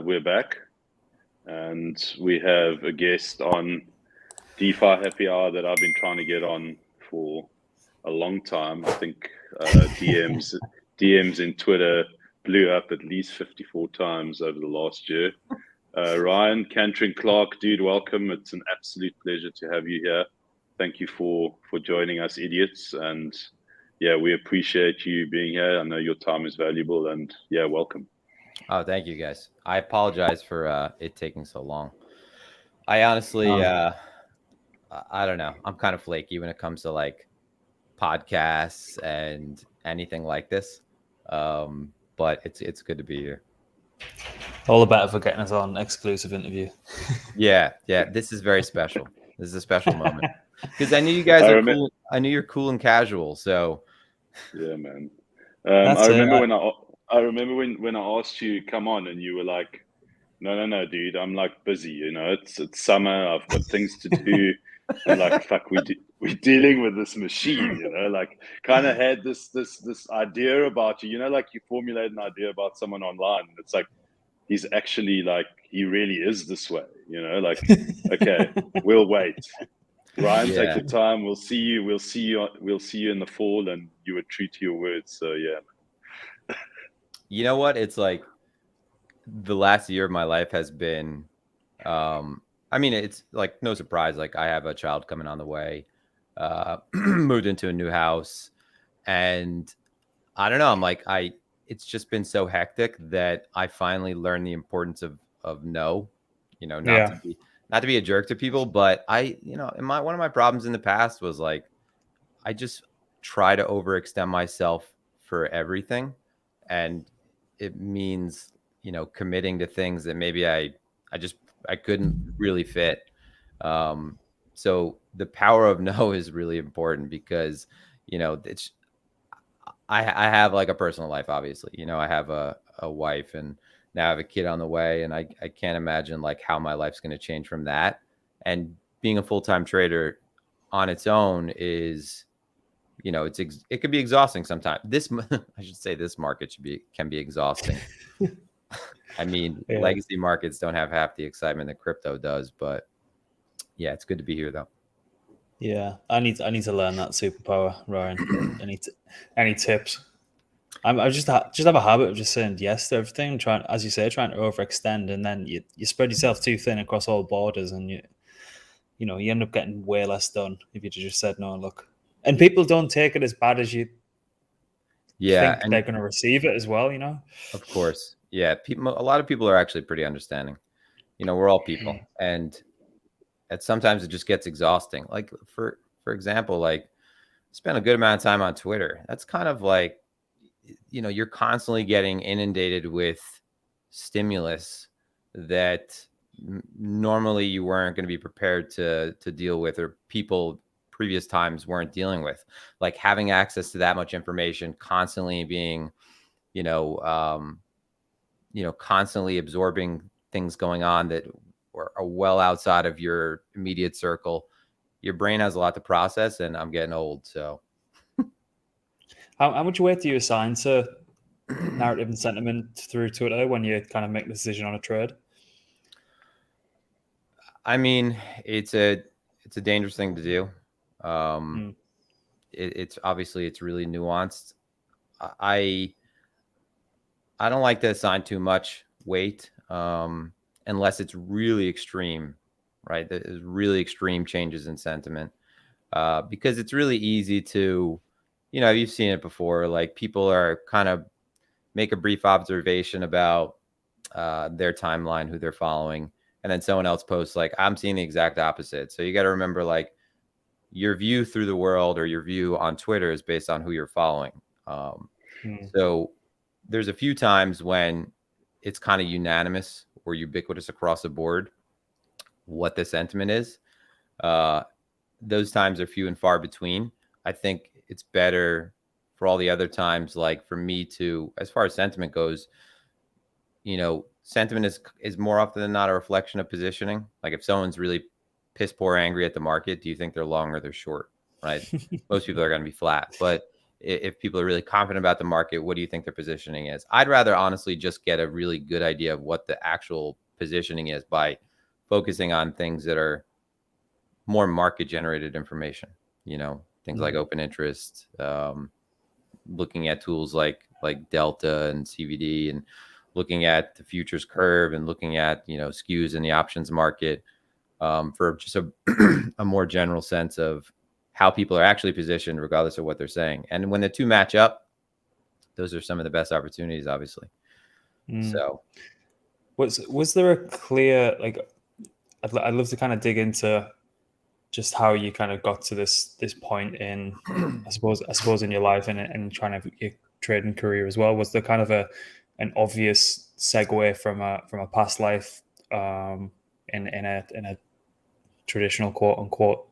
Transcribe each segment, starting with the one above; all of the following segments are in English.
we're back, and we have a guest on DeFi Happy Hour that I've been trying to get on for a long time. I think DMs in Twitter blew up at least 54 times over the last year. Ryan Cantering Clark, dude, welcome. It's an absolute pleasure to have you here. Thank you for joining us, idiots. And yeah, we appreciate you being here. I know your time is valuable, and yeah, welcome. Oh, thank you guys. I apologize for it taking so long. I honestly, I don't know. I'm kind of flaky when it comes to like podcasts and anything like this. But it's good to be here. All the better for getting us on exclusive interview. Yeah. This is very special. This is a special moment because I knew you guys are cool. I knew you're cool and casual. So yeah, man. I remember when I asked you come on, and you were like, "No, dude, I'm like busy. You know, it's summer. I've got things to do." And like, fuck, we're dealing with this machine. You know, like, kind of had this idea about you. You know, like you formulate an idea about someone online, and it's like he's actually like he really is this way. You know, like, okay, we'll wait. Ryan, take your time. We'll see you in the fall, and you were true to your words. So yeah. You know what? It's like the last year of my life has been. I mean, it's like no surprise. Like I have a child coming on the way. Moved into a new house, and I don't know. I'm like It's just been so hectic that I finally learned the importance of no. You know, not to be a jerk to people, but one of my problems in the past was like, I just try to overextend myself for everything. And it means, committing to things that maybe I couldn't really fit. So the power of no is really important because, I have like a personal life, obviously, I have a wife and now I have a kid on the way, and I can't imagine like how my life's going to change from that. And being a full-time trader on its own is, it could be exhausting sometimes. I should say this market can be exhausting. I mean, legacy markets don't have half the excitement that crypto does, but yeah, it's good to be here though. Yeah, I need to learn that superpower, Ryan. Any tips? I just have a habit of just saying yes to everything, trying to overextend, and then you spread yourself too thin across all borders, and you end up getting way less done if you just said no. Look, and people don't take it as bad as you think they're going to receive it as well. Of course, yeah. A lot of people are actually pretty understanding. We're all people, and sometimes it just gets exhausting. Like for example, like spend a good amount of time on Twitter. That's kind of like, you're constantly getting inundated with stimulus that normally you weren't going to be prepared to deal with, or people previous times weren't dealing with. Like having access to that much information, constantly being, constantly absorbing things going on that are well outside of your immediate circle. Your brain has a lot to process, and I'm getting old, so. How much weight do you assign to narrative and sentiment through Twitter when you kind of make the decision on a trade? I mean, it's a dangerous thing to do. It's obviously it's really nuanced. I don't like to assign too much weight unless it's really extreme, right? There's really extreme changes in sentiment because it's really easy to. You've seen it before. Like people are kind of make a brief observation about their timeline, who they're following, and then someone else posts like, I'm seeing the exact opposite. So you got to remember, like, your view through the world or your view on Twitter is based on who you're following. So there's a few times when it's kind of unanimous or ubiquitous across the board what the sentiment is. Those times are few and far between. I think it's better for all the other times, like for me to, as far as sentiment goes, sentiment is more often than not a reflection of positioning. Like if someone's really piss poor angry at the market, do you think they're long or they're short, right? Most people are going to be flat. But if people are really confident about the market, what do you think their positioning is? I'd rather honestly just get a really good idea of what the actual positioning is by focusing on things that are more market generated information, things like open interest, looking at tools like Delta and CVD, and looking at the futures curve, and looking at, skews in the options market, for just a more general sense of how people are actually positioned, regardless of what they're saying. And when the two match up, those are some of the best opportunities, obviously. So was there a clear, like, I'd love to kind of dig into just how you kind of got to this point in, I suppose in your life and trying to your trading career as well. Was there kind of an obvious segue from a past life, in a traditional quote unquote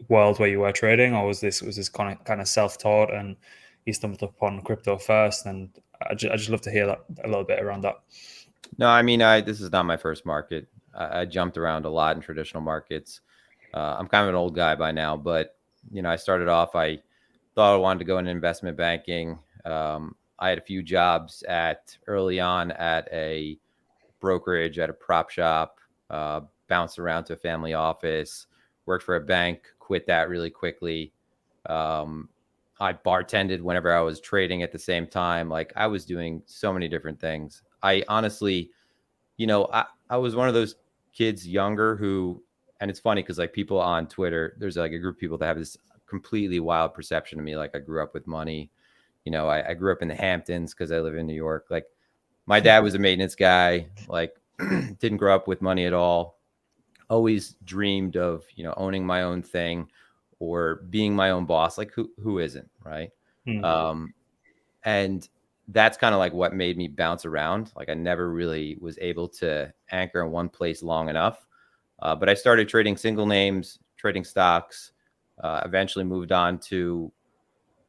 world where you were trading, or was this kind of self-taught and you stumbled upon crypto first? And I just love to hear that a little bit around that. No, I mean, this is not my first market. I jumped around a lot in traditional markets. I'm kind of an old guy by now, but I started off, I thought I wanted to go into investment banking. I had a few jobs early on at a brokerage, at a prop shop, bounced around to a family office, worked for a bank, quit that really quickly. I bartended whenever I was trading at the same time. Like, I was doing so many different things. I honestly, I was one of those kids younger who, and it's funny because like people on Twitter, there's like a group of people that have this completely wild perception of me. Like, I grew up with money. I grew up in the Hamptons because I live in New York. Like, my dad was a maintenance guy, like didn't grow up with money at all. Always dreamed of, owning my own thing or being my own boss. Like, who isn't, right? And that's kind of like what made me bounce around. Like, I never really was able to anchor in one place long enough. But I started trading single names, trading stocks, eventually moved on to,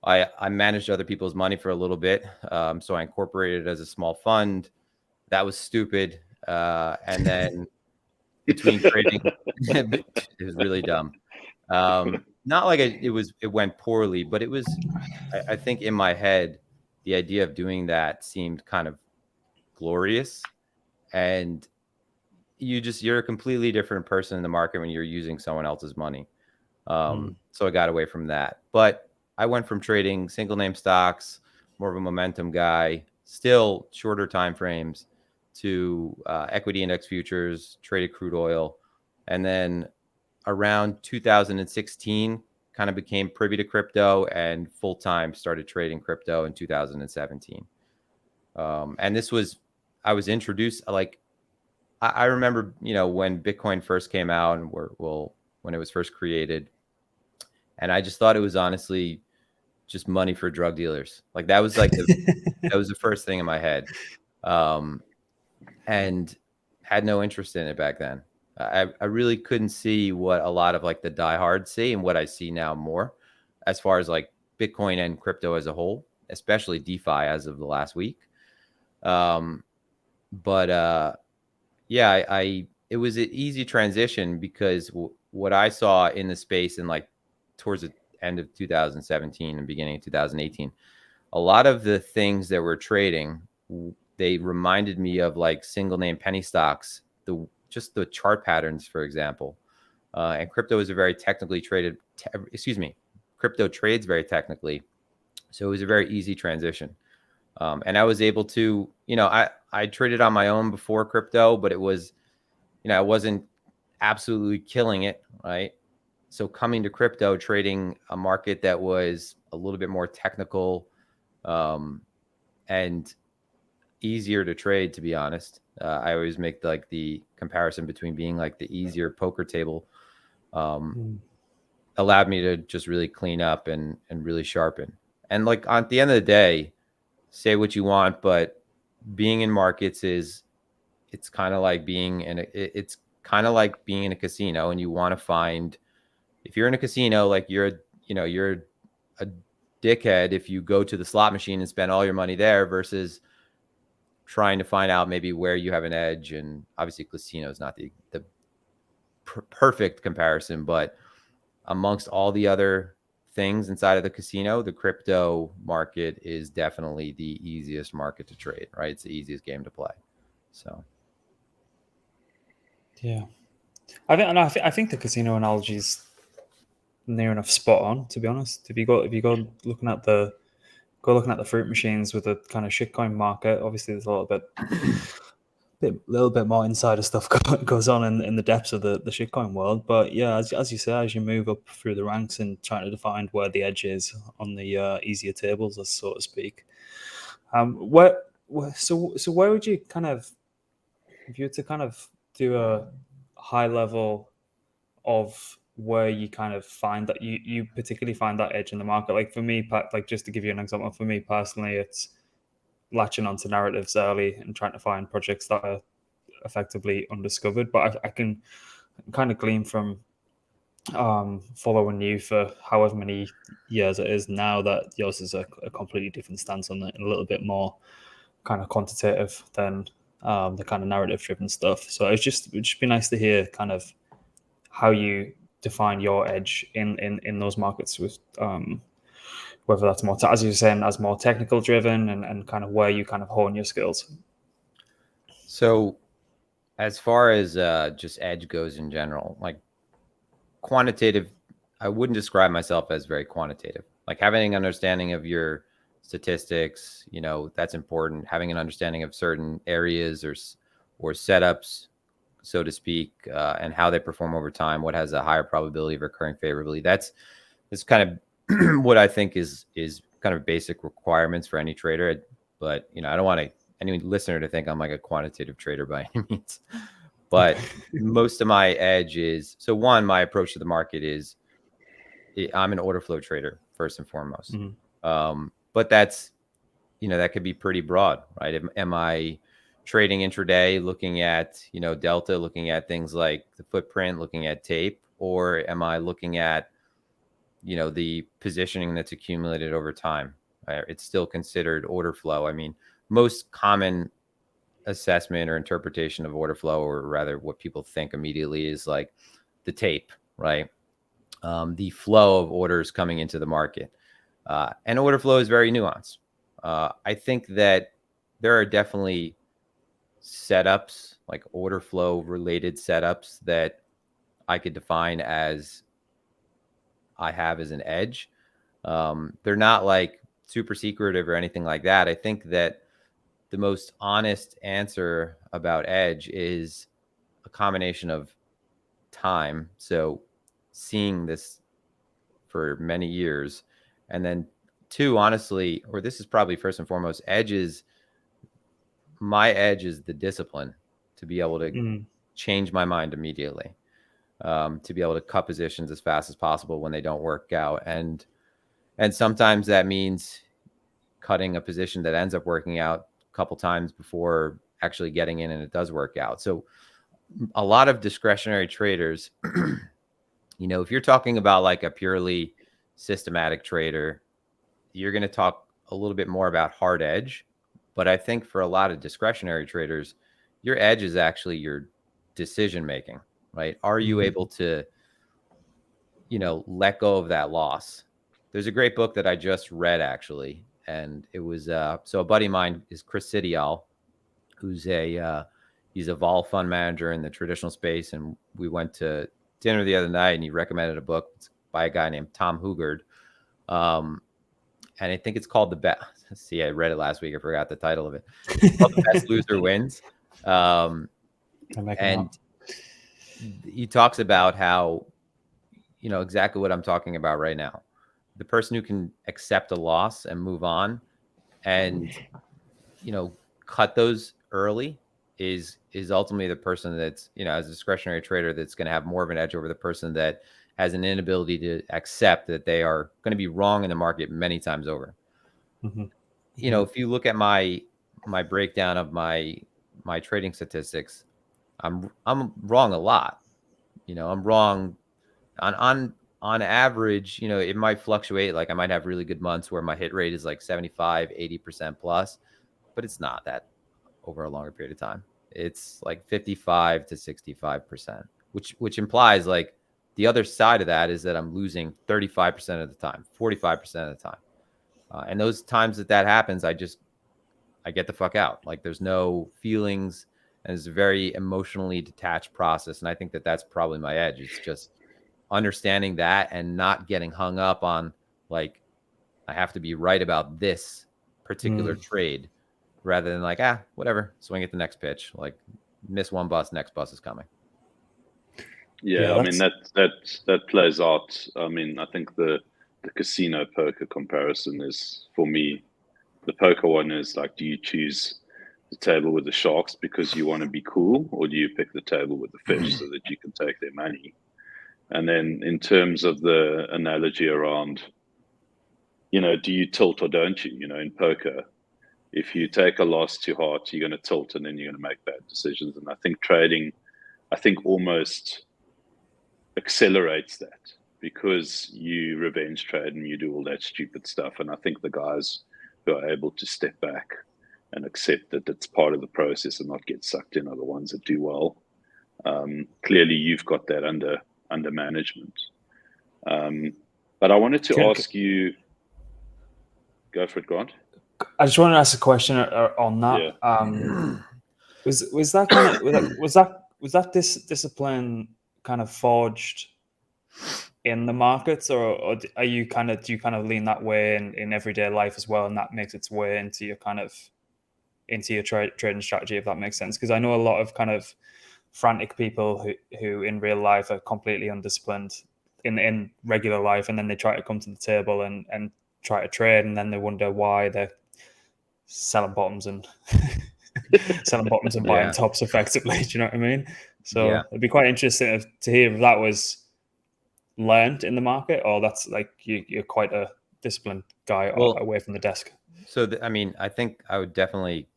I managed other people's money for a little bit. So I incorporated it as a small fund. That was stupid. And then between trading, it was really dumb. Not like it went poorly, but it was, I think in my head, the idea of doing that seemed kind of glorious. And you're a completely different person in the market when you're using someone else's money. So I got away from that. But I went from trading single name stocks, more of a momentum guy, still shorter time frames, to equity index futures, traded crude oil. And then around 2016, kind of became privy to crypto and full-time started trading crypto in 2017. And I was introduced, like, I remember, when Bitcoin first came out and when it was first created, and I just thought it was honestly just money for drug dealers. Like, that was like that was the first thing in my head, and had no interest in it back then. I really couldn't see what a lot of like the diehards see and what I see now more, as far as like Bitcoin and crypto as a whole, especially DeFi as of the last week. Yeah, it was an easy transition because what I saw in the space in like towards the end of 2017 and beginning of 2018, a lot of the things that we're trading, they reminded me of like single name penny stocks, just the chart patterns, for example. And crypto is a very technically traded, crypto trades very technically. So it was a very easy transition. And I was able to, I traded on my own before crypto, but it was, I wasn't absolutely killing it, right? So coming to crypto, trading a market that was a little bit more technical, and easier to trade, to be honest. I always make like the comparison between being like the easier poker table, allowed me to just really clean up and really sharpen. And like at the end of the day, say what you want, but being in markets it's kind of like being in a casino, and you want to find, if you're in a casino, like you're a dickhead if you go to the slot machine and spend all your money there versus trying to find out maybe where you have an edge. And obviously casino is not the perfect comparison, but amongst all the other things inside of the casino, the crypto market is definitely the easiest market to trade, right? It's the easiest game to play. So, yeah, I think the casino analogy is near enough spot on. To be honest, if you go looking at the fruit machines with the kind of shitcoin market, obviously there's little bit more insider stuff goes on in the depths of the shitcoin world. But yeah, as you say, as you move up through the ranks and trying to define where the edge is on the easier tables, so to speak, so where would you kind of, if you were to kind of do a high level of where you kind of find that you particularly find that edge in the market? Like for me, like just to give you an example, for me personally, it's latching onto narratives early and trying to find projects that are effectively undiscovered. But I can kind of glean from following you for however many years it is now that yours is a completely different stance on it, and a little bit more kind of quantitative than the kind of narrative driven stuff. So it'd just be nice to hear kind of how you define your edge in those markets, with whether that's more, as you're saying, as more technical driven, and kind of where you kind of hone your skills. So as far as just edge goes in general, like quantitative, I wouldn't describe myself as very quantitative. Like having an understanding of your statistics, that's important. Having an understanding of certain areas or setups, so to speak, and how they perform over time, what has a higher probability of occurring favorably. That's kind of what I think is kind of basic requirements for any trader. But I don't want any listener to think I'm like a quantitative trader by any means. But most of my edge is, so one, my approach to the market is I'm an order flow trader first and foremost. Mm-hmm. But that's, that could be pretty broad, right? Am I trading intraday, looking at, delta, looking at things like the footprint, looking at tape, or am I looking at, the positioning that's accumulated over time? It's still considered order flow. I mean, most common assessment or interpretation of order flow, or rather what people think immediately, is like the tape, right? The flow of orders coming into the market. And order flow is very nuanced. I think that there are definitely setups, like order flow related setups, that I could define as I have as an edge. They're not like super secretive or anything like that. I think that the most honest answer about edge is a combination of time. So seeing this for many years, and then two, honestly, or this is probably first and foremost, my edge is the discipline to be able to change my mind immediately, to be able to cut positions as fast as possible when they don't work out. And sometimes that means cutting a position that ends up working out a couple times before actually getting in and it does work out. So a lot of discretionary traders, if you're talking about like a purely systematic trader, you're going to talk a little bit more about hard edge. But I think for a lot of discretionary traders, your edge is actually your decision making, right? Are you able to, let go of that loss? There's a great book that I just read, actually, and it was so a buddy of mine is Chris Sidial, who's he's a vol fund manager in the traditional space, and we went to dinner the other night, and he recommended a book by a guy named Tom Hugard, and I think it's called See, I read it last week. I forgot the title of it. It's called The Best Loser Wins. And he talks about how, exactly what I'm talking about right now. The person who can accept a loss and move on and, cut those early is ultimately the person that's, as a discretionary trader, that's going to have more of an edge over the person that has an inability to accept that they are going to be wrong in the market many times over. Mm-hmm. If you look at my breakdown of my trading statistics, I'm wrong a lot. I'm wrong on average. It might fluctuate. Like I might have really good months where my hit rate is like 75, 80% plus, but it's not that over a longer period of time. It's like 55 to 65%, which implies like The other side of that is that I'm losing 35% of the time, 45% of the time. And those times that happens, I get the fuck out. Like there's no feelings, and it's a very emotionally detached process. And I think that that's probably my edge. It's just understanding that and not getting hung up on like, I have to be right about this particular trade rather than like, whatever, swing at the next pitch. Like miss one bus, next bus is coming. Yeah, I mean that plays out. I mean, I think the casino poker comparison is, for me, the poker one is like, do you choose the table with the sharks because you want to be cool, or do you pick the table with the fish so that you can take their money? And then in terms of the analogy around, do you tilt or don't you? In poker, if you take a loss to heart, you're going to tilt and then you're going to make bad decisions. And I think trading, almost accelerates that because you revenge trade and you do all that stupid stuff. And I think the guys who are able to step back and accept that it's part of the process and not get sucked in are the ones that do well. Clearly, you've got that under management. But I wanted to ask you. Go for it, Grant. I just wanted to ask a question on that. Yeah. Was that kind of was that this discipline kind of forged in the markets, or do you kind of lean that way in everyday life as well, and that makes its way into your trading strategy, if that makes sense? Because I know a lot of kind of frantic people who in real life are completely undisciplined in regular life, and then they try to come to the table and try to trade, and then they wonder why they're selling bottoms and buying tops effectively. Do you know what I mean? So it'd be quite interesting to hear if that was learned in the market, or that's like you're quite a disciplined guy away from the desk. So I think I would definitely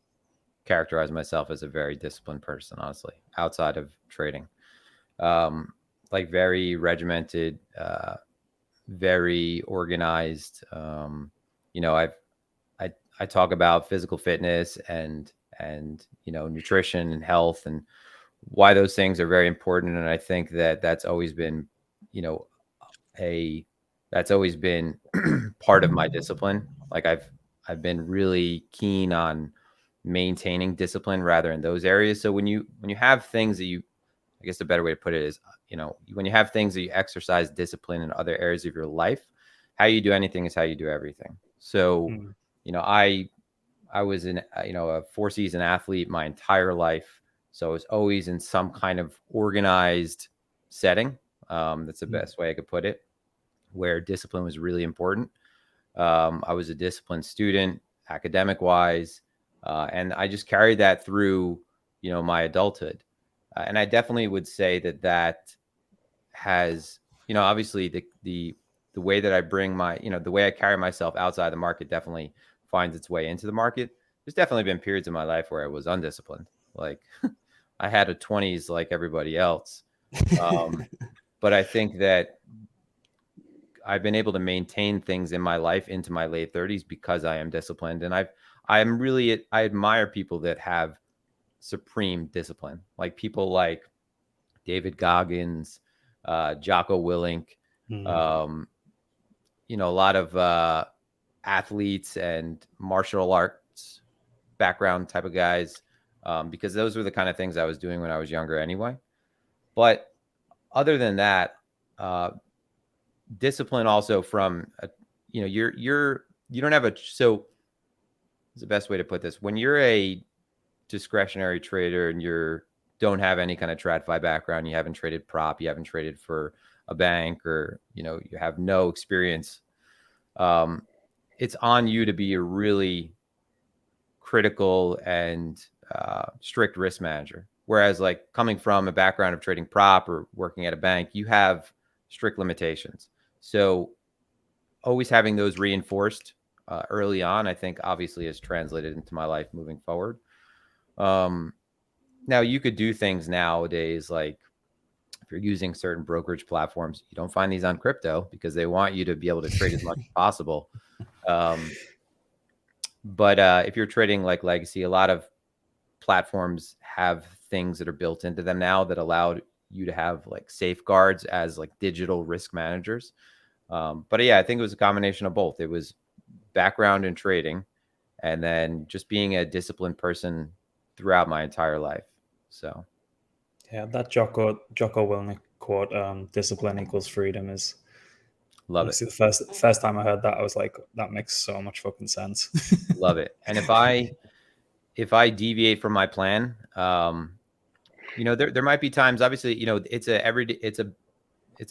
characterize myself as a very disciplined person, honestly, outside of trading. Like very regimented, very organized. I talk about physical fitness and nutrition and health and why those things are very important. And I think that that's always been, that's always been part of my discipline. Like I've been really keen on maintaining discipline rather in those areas. So when you have things that I guess the better way to put it is, when you have things that you exercise discipline in other areas of your life, how you do anything is how you do everything. So, I was a 4-season athlete my entire life. So I was always in some kind of organized setting. That's the best way I could put it, where discipline was really important. I was a disciplined student, academic wise. And I just carried that through, my adulthood. And I definitely would say that has, obviously the way that I bring my, the way I carry myself outside the market definitely finds its way into the market. There's definitely been periods in my life where I was undisciplined. Like I had a 20s like everybody else. But I think that I've been able to maintain things in my life into my late 30s because I am disciplined. And I admire people that have supreme discipline, like people like David Goggins, Jocko Willink, a lot of athletes and martial arts background type of guys, because those were the kind of things I was doing when I was younger anyway. But other than that, discipline also from, you don't have so it's the best way to put this. When you're a discretionary trader and don't have any kind of TradFi background, you haven't traded prop, you haven't traded for a bank, or, you have no experience, it's on you to be a really critical and strict risk manager. Whereas like coming from a background of trading prop or working at a bank, you have strict limitations. So always having those reinforced early on, I think obviously has translated into my life moving forward. Now you could do things nowadays, like if you're using certain brokerage platforms, you don't find these on crypto because they want you to be able to trade as much as possible. But if you're trading like legacy, a lot of platforms have things that are built into them now that allow you to have like safeguards as like digital risk managers. But yeah, I think it was a combination of both. It was background in trading, and then just being a disciplined person throughout my entire life. So yeah, that Jocko Willink quote, "Discipline equals freedom," is love it. honestly the first time I heard that, I was like, that makes so much fucking sense. Love it. And if I deviate from my plan, there might be times, obviously, it's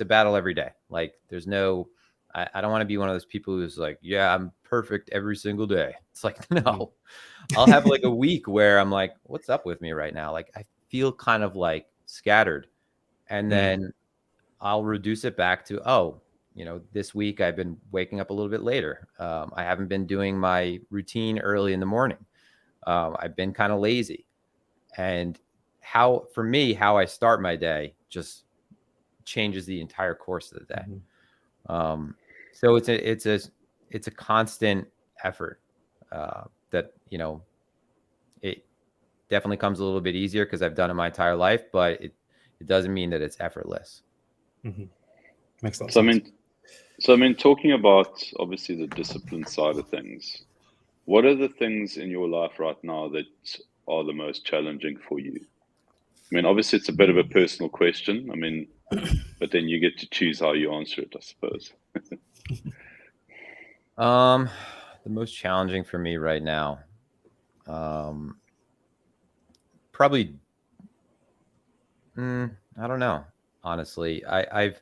a battle every day. Like there's no, I don't want to be one of those people who's like, yeah, I'm perfect every single day. It's like, no, I'll have like a week where I'm like, what's up with me right now? Like I feel kind of like scattered, and then I'll reduce it back to, this week I've been waking up a little bit later. I haven't been doing my routine early in the morning. I've been kind of lazy, and how I start my day just changes the entire course of the day. So it's a constant effort that, it definitely comes a little bit easier because I've done it my entire life, but it doesn't mean that it's effortless. Makes a lot of sense. I mean, talking about obviously the discipline side of things, what are the things in your life right now that are the most challenging for you? I mean, obviously it's a bit of a personal question. I mean, but then you get to choose how you answer it, I suppose. The most challenging for me right now, probably, I don't know. Honestly, I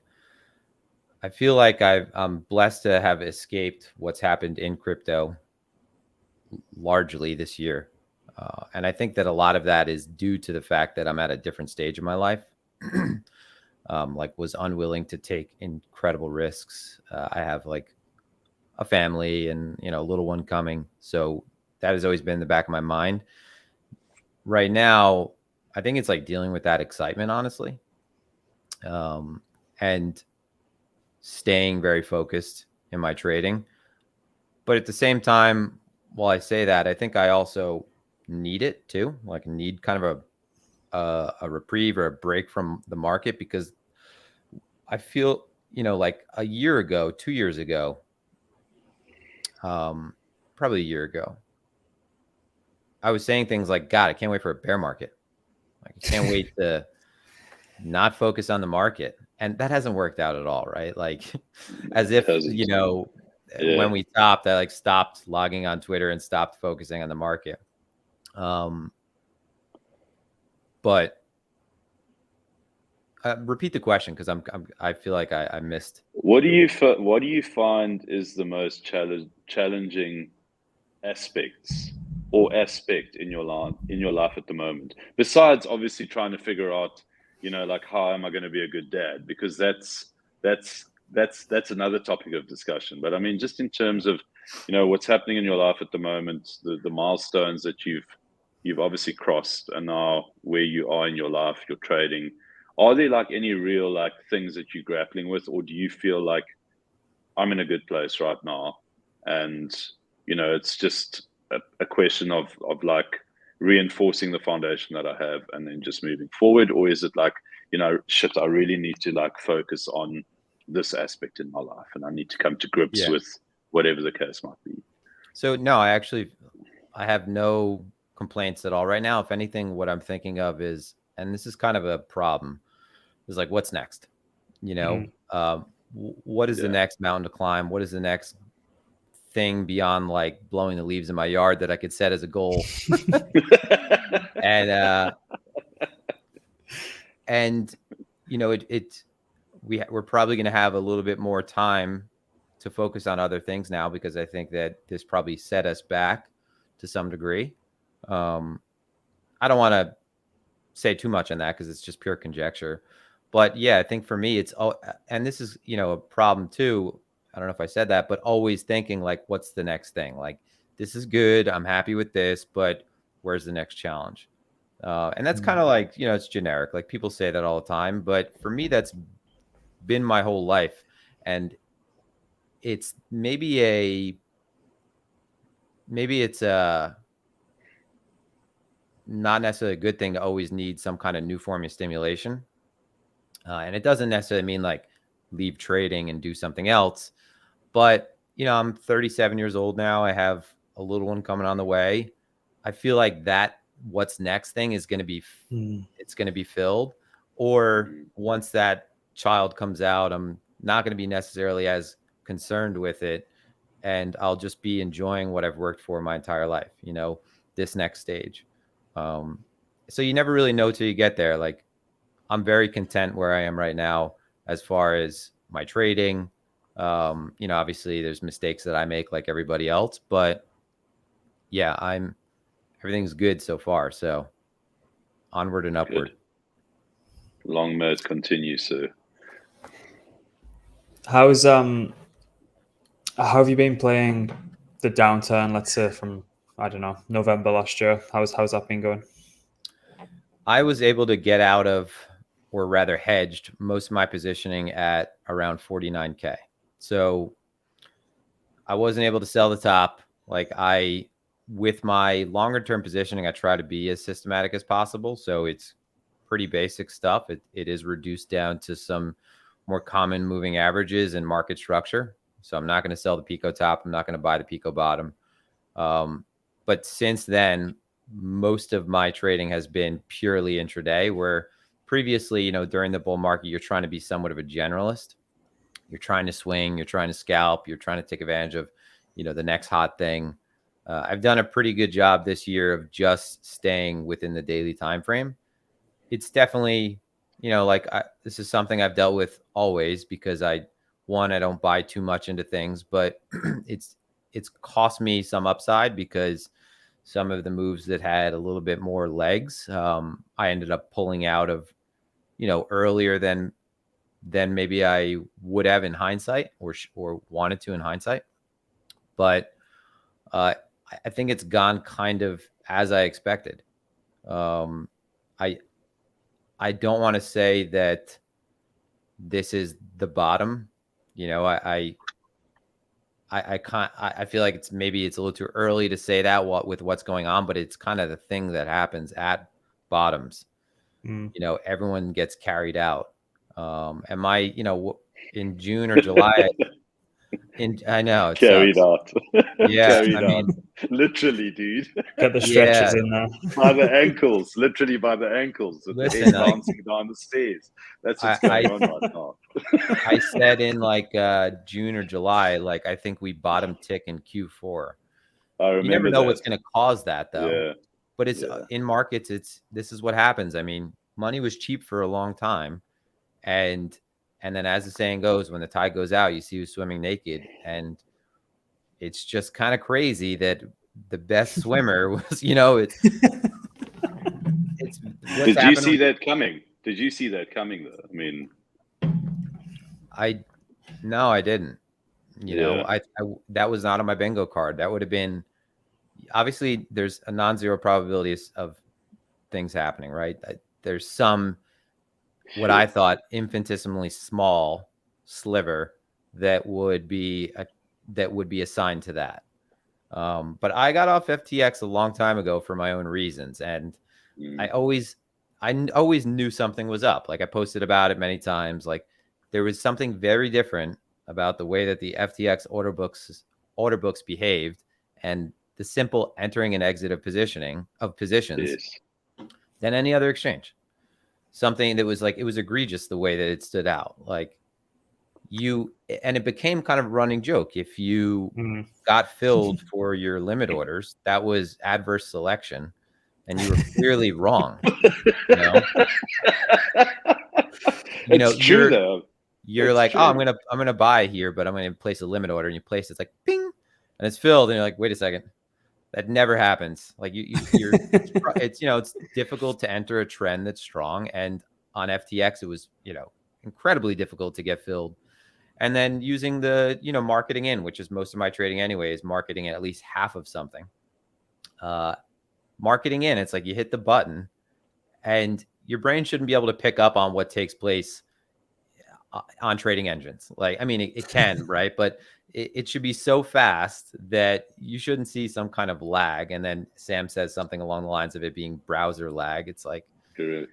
feel like I'm blessed to have escaped what's happened in crypto largely this year. And I think that a lot of that is due to the fact that I'm at a different stage of my life. Like was unwilling to take incredible risks. I have like a family and, a little one coming. So that has always been in the back of my mind. Right now, I think it's like dealing with that excitement, honestly. And staying very focused in my trading. But at the same time, while I say that, I think I also need it too. Like need kind of a reprieve or a break from the market, because I feel, like a year ago, 2 years ago, probably a year ago, I was saying things like, God, I can't wait for a bear market. Like I can't wait to not focus on the market. And that hasn't worked out at all, right? Like as if, when we stopped, I like stopped logging on Twitter and stopped focusing on the market. But repeat the question, because I feel like I missed. What do you find is the most challenging aspects or aspect in your life at the moment, besides obviously trying to figure out, like how am I going to be a good dad? Because that's another topic of discussion. But I mean, just in terms of, what's happening in your life at the moment, the milestones that you've obviously crossed, and now where you are in your life, your trading, are there like any real like things that you're grappling with, or do you feel like I'm in a good place right now, and it's just a question of like reinforcing the foundation that I have and then just moving forward? Or is it like, shit, I really need to like focus on this aspect in my life and I need to come to grips with whatever the case might be? So no, I have no complaints at all right now. If anything, what I'm thinking of is, and this is kind of a problem, is like, what's next? What is the next mountain to climb? What is the next thing beyond like blowing the leaves in my yard that I could set as a goal? And we're probably going to have a little bit more time to focus on other things now, because I think that this probably set us back to some degree. I don't want to say too much on that because it's just pure conjecture. But yeah, I think for me, it's and this is, a problem too. I don't know if I said that, but always thinking like, what's the next thing? Like, this is good. I'm happy with this, but where's the next challenge? And that's kind of like, it's generic. Like people say that all the time, but for me, that's been my whole life. And it's maybe it's not necessarily a good thing to always need some kind of new form of stimulation. And it doesn't necessarily mean like leave trading and do something else. But, I'm 37 years old now. I have a little one coming on the way. I feel like that what's next thing is going to be, it's going to be filled. Or once that child comes out, I'm not going to be necessarily as concerned with it. And I'll just be enjoying what I've worked for my entire life, this next stage. So you never really know till you get there. Like, I'm very content where I am right now as far as my trading. Obviously there's mistakes that I make like everybody else, but yeah, everything's good so far. So onward and upward. Good. Long may it continue, sir. How have you been playing the downturn, let's say from, I don't know, November last year? How's that been going? I was able to get out of, or rather hedged, most of my positioning at around 49K. So I wasn't able to sell the top. Like, with my longer term positioning, I try to be as systematic as possible. So it's pretty basic stuff. It is reduced down to some more common moving averages and market structure. So I'm not going to sell the Pico top. I'm not going to buy the Pico bottom. But since then, most of my trading has been purely intraday, where previously, during the bull market, you're trying to be somewhat of a generalist. You're trying to swing, you're trying to scalp, you're trying to take advantage of, the next hot thing. I've done a pretty good job this year of just staying within the daily time frame. It's definitely, this is something I've dealt with always because I don't buy too much into things, but it's cost me some upside because some of the moves that had a little bit more legs, I ended up pulling out of, earlier than maybe I would have in hindsight or wanted to in hindsight. But I think it's gone kind of as I expected. I don't want to say that this is the bottom. I feel like it's a little too early to say that with what's going on, but it's kind of the thing that happens at bottoms. Everyone gets carried out. And in June or July, I know it carried sucks. out. Yeah, carried out. Literally, dude. Get the stretches in there by the ankles, literally by the ankles. Listen, bouncing down the stairs. That's what's going on right now. I said in June or July, I think we bottom tick in Q4. I remember you never know that. what's going to cause that, though. Yeah. But it's in markets. This is what happens. I mean, money was cheap for a long time, and then, as the saying goes, when the tide goes out, you see who's swimming naked, and it's just kind of crazy that the best swimmer was, it's. Did you see that coming? Did you see that coming, though? I mean, no, I didn't. That was not on my bingo card. That would have been. Obviously, there's a non-zero probability of things happening, right? There's some, what I thought, infinitesimally small sliver that would be assigned to that. But I got off FTX a long time ago for my own reasons, and I always knew something was up. Like, I posted about it many times. Like, there was something very different about the way that the FTX order books behaved, and the simple entering and exit of positions than any other exchange. Something that was it was egregious the way that it stood out. And it became kind of a running joke. If you got filled for your limit orders, that was adverse selection, and you were clearly wrong. It's true, though. You're like, true. Oh, I'm gonna buy here, but I'm gonna place a limit order, and you place it's like ping, and it's filled, and you're like, wait a second, that never happens. Like it's difficult to enter a trend that's strong, and on FTX it was incredibly difficult to get filled. And then using the marketing in, which is most of my trading anyway, is marketing in at least half of something. Marketing in, it's like you hit the button, and your brain shouldn't be able to pick up on what takes place on trading engines. It can, right? But it should be so fast that you shouldn't see some kind of lag. And then Sam says something along the lines of it being browser lag. It's like, correct.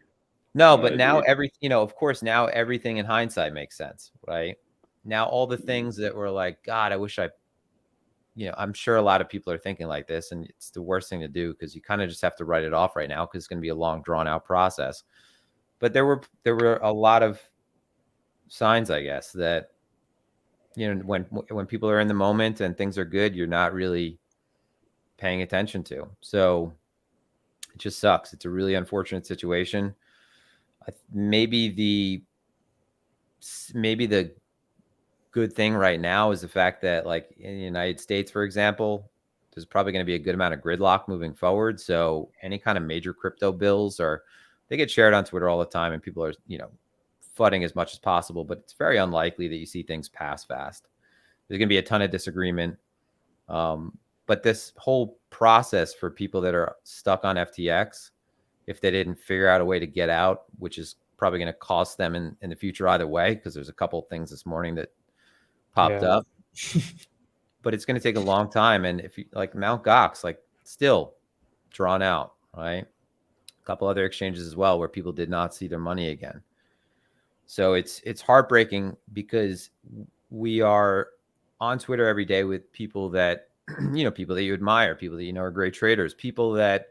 No, but now of course, now everything in hindsight makes sense, right? Now all the things that were like, God, I wish I'm sure a lot of people are thinking like this, and it's the worst thing to do because you kind of just have to write it off right now because it's going to be a long, drawn out process. But there were a lot of signs, I guess, that when people are in the moment and things are good, you're not really paying attention to. So it just sucks. It's a really unfortunate situation. Maybe the good thing right now is the fact that, like, in the United States, for example, there's probably going to be a good amount of gridlock moving forward. So any kind of major crypto bills they get shared on Twitter all the time, and people are, fudding as much as possible, but it's very unlikely that you see things pass fast. There's going to be a ton of disagreement. But this whole process for people that are stuck on FTX, if they didn't figure out a way to get out, which is probably going to cost them in the future either way, because there's a couple of things this morning that popped up. But it's going to take a long time. And if you like Mt. Gox, like, still drawn out, right? A couple other exchanges as well where people did not see their money again. So it's heartbreaking because we are on Twitter every day with people that, people that you admire, people that are great traders, people that,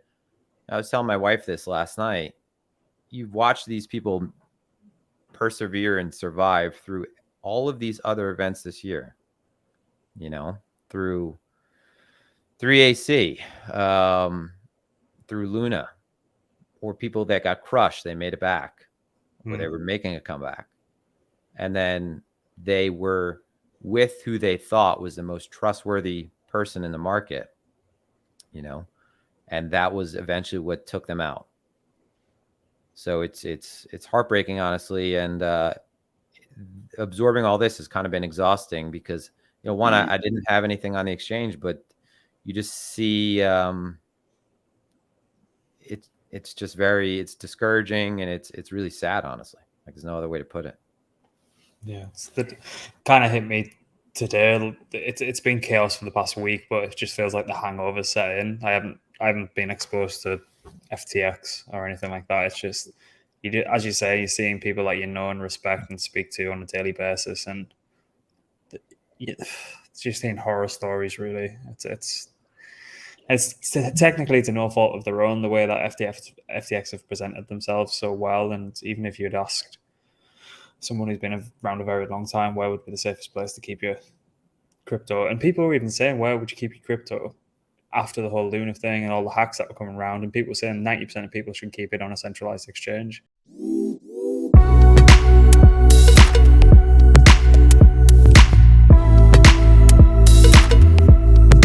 I was telling my wife this last night, you've watched these people persevere and survive through all of these other events this year, through 3AC, through Luna, or people that got crushed, they made it back, or they were making a comeback. And then they were with who they thought was the most trustworthy person in the market, and that was eventually what took them out. So it's heartbreaking, honestly. And absorbing all this has kind of been exhausting because, I didn't have anything on the exchange, but you just see it's just it's discouraging, and it's really sad, honestly. Like, there's no other way to put it. Yeah, that kind of hit me today. It's been chaos for the past week, but it just feels like the hangover set in. I haven't been exposed to FTX or anything like that. It's just, as you say, you're seeing people that and respect and speak to on a daily basis, and it's just seeing horror stories. Really, it's technically to no fault of their own, the way that FTX have presented themselves so well. And even if you'd asked someone who's been around a very long time, where would be the safest place to keep your crypto? And people were even saying, where would you keep your crypto after the whole Luna thing and all the hacks that were coming around? And people were saying 90% of people should keep it on a centralized exchange.